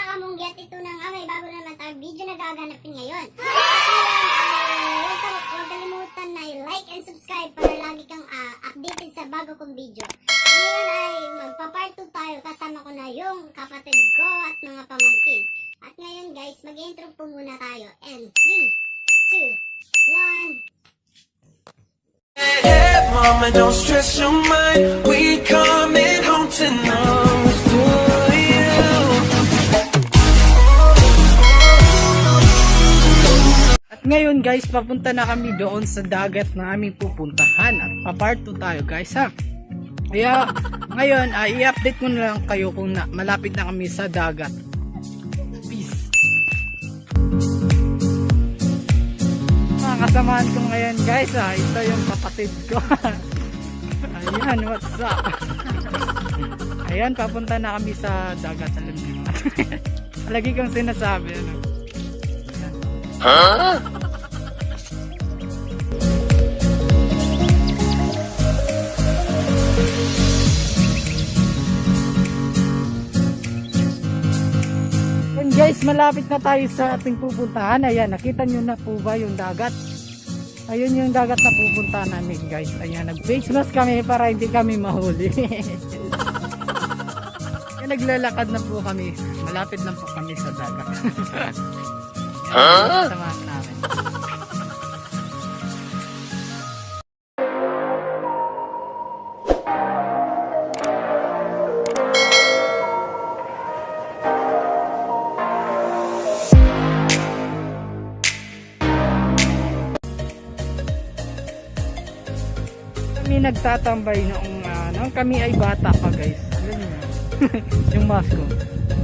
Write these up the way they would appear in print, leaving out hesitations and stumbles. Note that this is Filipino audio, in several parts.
kamungyat, ito na nga, may bago naman tayong video na gaganapin ngayon. Huwag kalimutan na i-like and subscribe para lagi kang updated sa bago kong video. Ngayon ay magpa-part 2 tayo, kasama ko na yung kapatid ko at mga pamangkin. At ngayon guys, mag-intro po muna tayo. And 3, 2, 1... Hey, mama, don't stress your mind. We coming home tonight to you. At ngayon guys, papunta na kami doon sa dagat na aming pupuntahan. At pa-part 2 tayo guys ha. Kaya ngayon, i-update ko na lang kayo kung malapit na kami sa dagat. Peace. Kasamahan ko ngayon guys ito yung kapatid ko. Ayan, what's up? Ayan, papunta na kami sa dagat. Alam niyo. Lagi kong sinasabi ano? Huh? And guys, malapit na tayo sa ating pupuntahan. Ayan, nakita nyo na po ba yung dagat? Ayun yung dagat na pupuntahan namin guys. Ayan, nag-face mask kami para hindi kami mahuli. Ayan, naglalakad na po kami. Malapit lang po kami sa dagat. Huh? Samahan namin. Kami nagtatambay noong kami ay bata pa guys. Alam niyo, yung masko.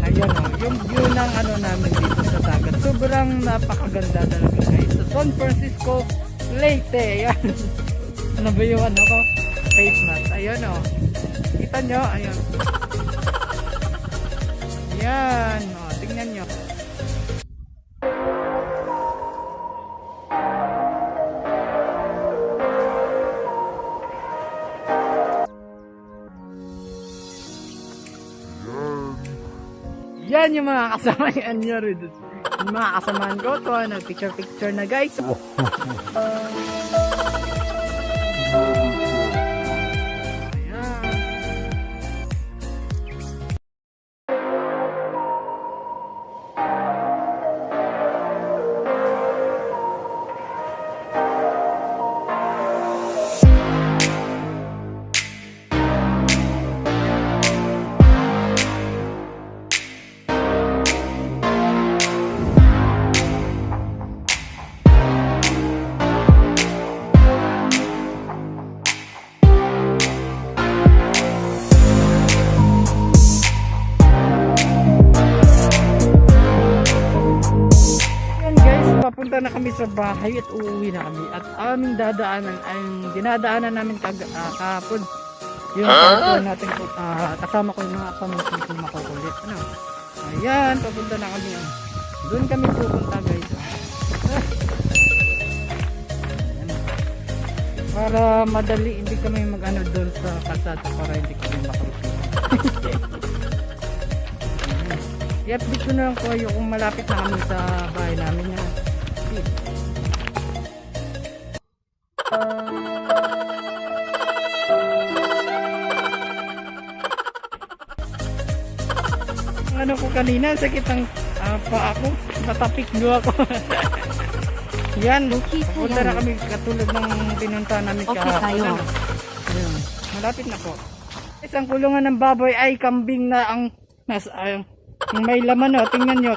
Ayan o, yung view ng namin dito sa dagat. Sobrang napakaganda talaga guys. Sa San Francisco Leyte. Ayan. Ano ba yung ko? Face mask. Ayan o. Kita nyo? Ayan. Ayan o, tingnan nyo. Yan yung mga kasama niya rin. Yung mga kasamaan ko to, picture na guys. Papunta na kami sa bahay at uuwi na kami at aming dadaanan ay dinadaanan namin kahapon yung natin kasama ko yung mga pamangkin ko makukulit ayan, papunta na kami doon kami pupunta guys para madali hindi kami doon sa kalsada para hindi kami makukulit. I-update ko na lang po kayo kung malapit na kami sa bahay namin yan. Ano ko kanina, sakit ang paa ko, natapik do ako. Yan, punta na kami katulad ng pinunta namin kahapon. Malapit na po. Isang kulungan ng baboy ay kambing na ang may laman tingnan nyo.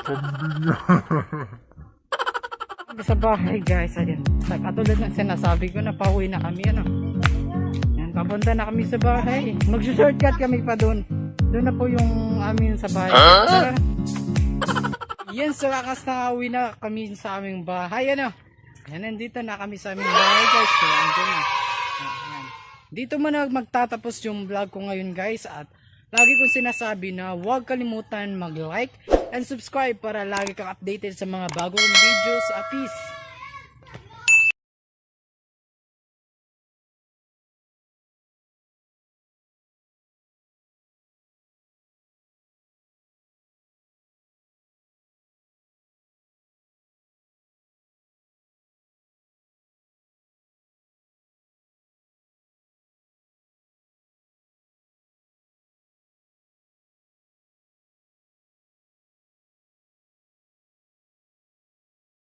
Sa bahay guys, ayan. Katulad ng sinasabi ko na pauwi na kami yan, papunta na kami sa bahay. Mag-shortcut kami pa doon. Doon na po yung amin sa bahay. Yan, sa wakas na uwi na kami sa aming bahay. Yan, nandito na kami sa aming bahay guys. Kaya andun na. Ayan. Dito muna magtatapos yung vlog ko ngayon guys. At lagi kong sinasabi na huwag kalimutan mag-like and subscribe para lagi kang updated sa mga bagong videos. Peace!